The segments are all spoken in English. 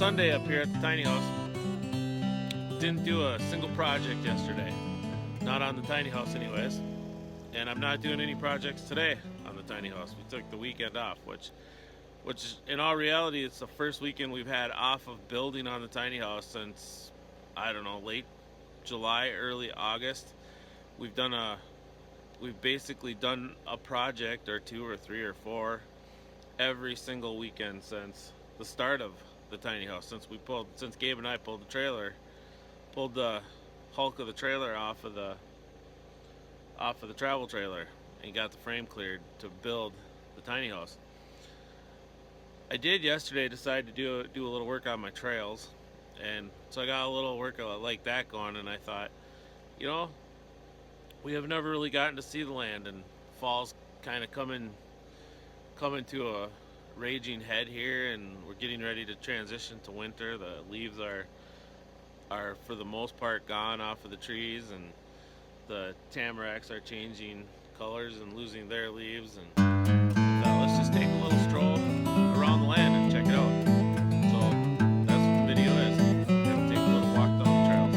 Sunday up here at the tiny house. Didn't do a single project yesterday. Not on the tiny house anyways. And I'm not doing any projects today on the tiny house. We took the weekend off, which in all reality it's the first weekend we've had off of building on the tiny house since, I don't know, late July, early August. We've basically done a project or two or three or four every single weekend since the start of the tiny house, since Gabe and I pulled the hulk of the trailer off of the travel trailer and got the frame cleared to build the tiny house. I did yesterday decide to do a little work on my trails, and so I got a little work like that going, and I thought, we have never really gotten to see the land, and fall's kind of coming to a raging head here, and we're getting ready to transition to winter. The leaves are for the most part gone off of the trees, and the tamaracks are changing colors and losing their leaves, and I thought, let's just take a little stroll around the land and check it out. So that's what the video is. We're gonna take a little walk down the trails.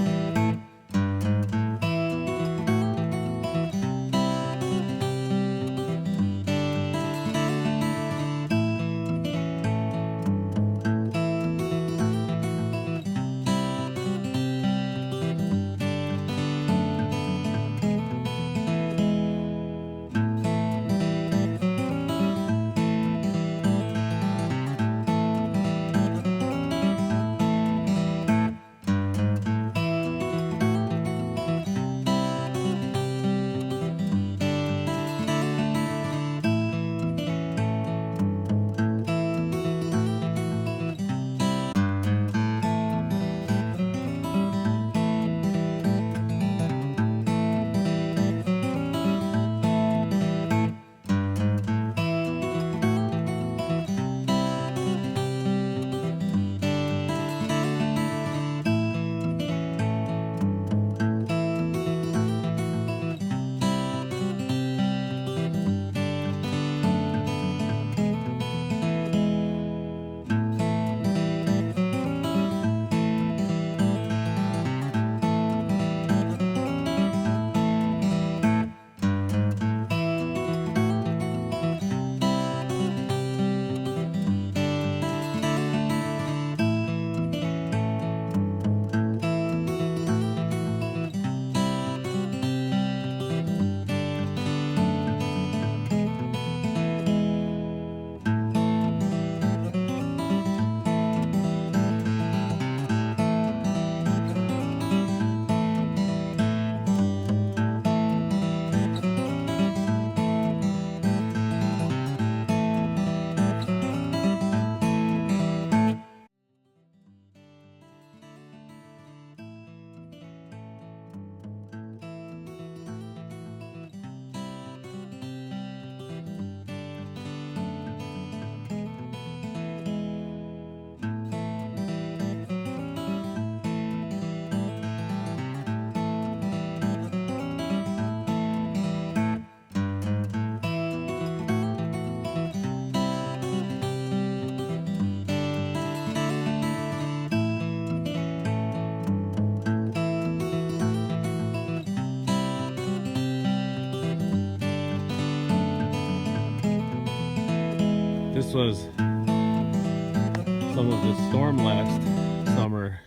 This was some of the storm last summer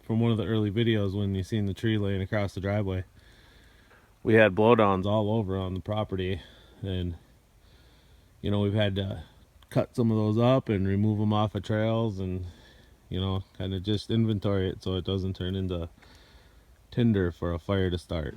from one of the early videos when you seen the tree laying across the driveway. We had blowdowns all over on the property, and we've had to cut some of those up and remove them off of trails, and kind of just inventory it so it doesn't turn into tinder for a fire to start.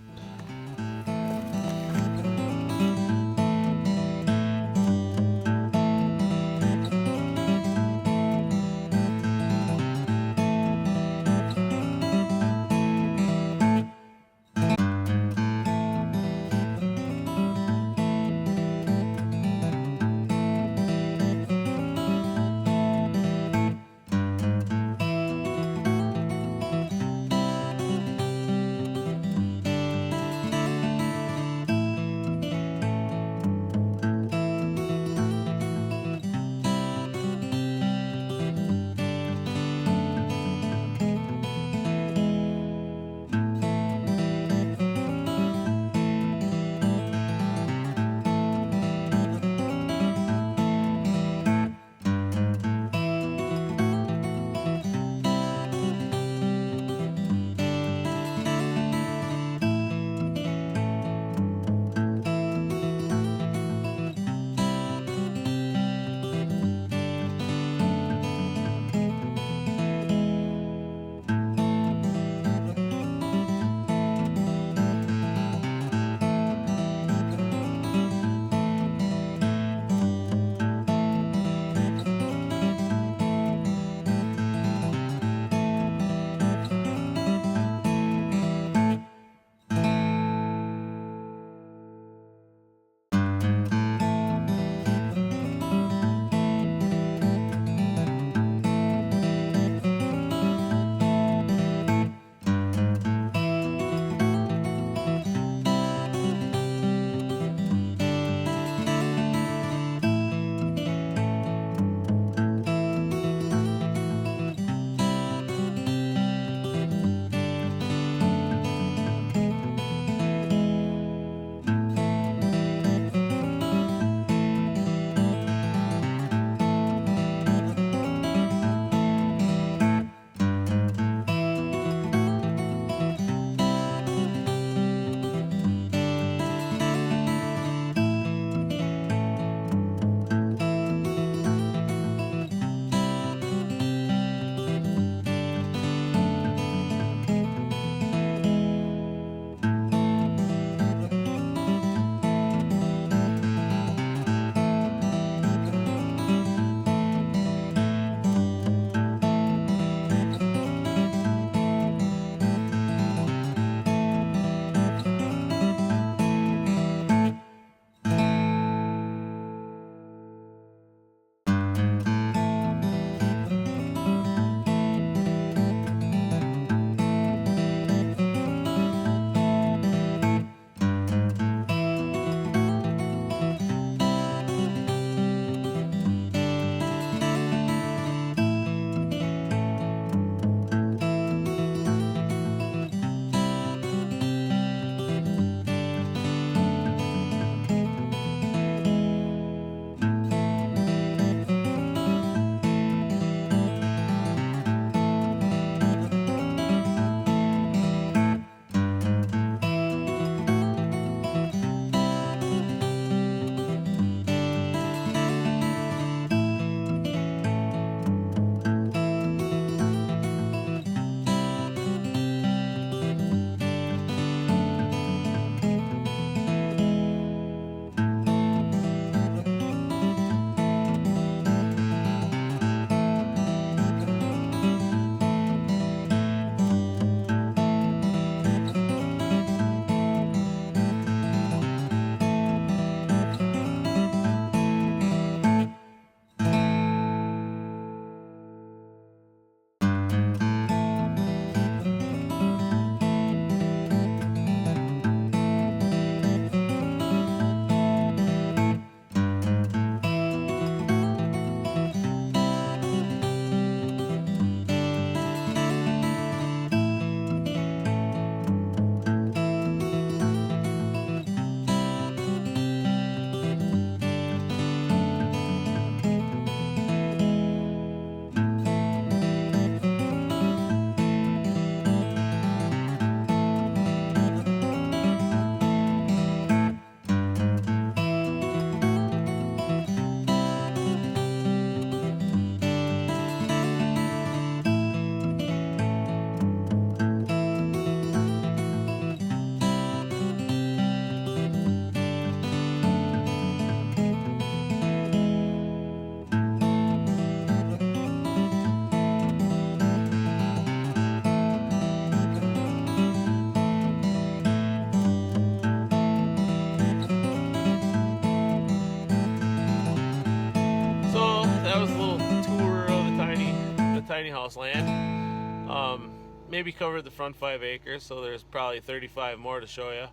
house land. Maybe covered the front 5 acres, so there's probably 35 more to show you.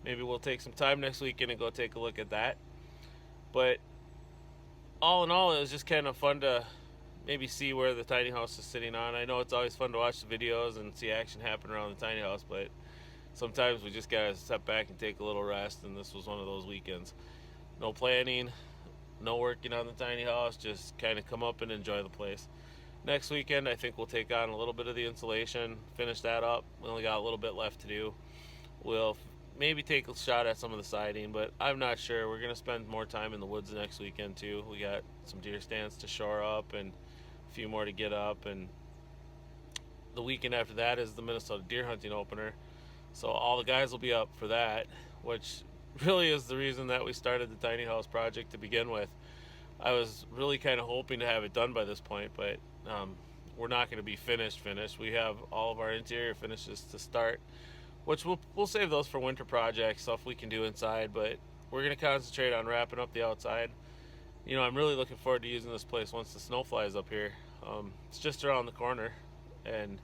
Maybe we'll take some time next weekend and go take a look at that. But all in all, it was just kind of fun to maybe see where the tiny house is sitting on. I know it's always fun to watch the videos and see action happen around the tiny house, but sometimes we just gotta step back and take a little rest, and this was one of those weekends. No planning, no working on the tiny house, just kind of come up and enjoy the place. Next weekend, I think we'll take on a little bit of the insulation, finish that up. We only got a little bit left to do. We'll maybe take a shot at some of the siding, but I'm not sure. We're going to spend more time in the woods next weekend too. We got some deer stands to shore up and a few more to get up, and the weekend after that is the Minnesota deer hunting opener. So all the guys will be up for that, which really is the reason that we started the tiny house project to begin with. I was really kind of hoping to have it done by this point, but we're not going to be finished. We have all of our interior finishes to start, which we'll save those for winter projects, stuff we can do inside, but we're going to concentrate on wrapping up the outside. You know, I'm really looking forward to using this place once the snow flies up here. It's just around the corner, and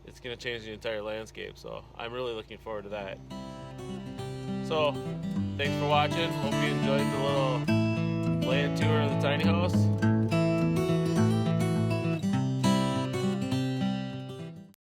it's going to change the entire landscape, so I'm really looking forward to that. So, thanks for watching. Hope you enjoyed the little land tour of the tiny house.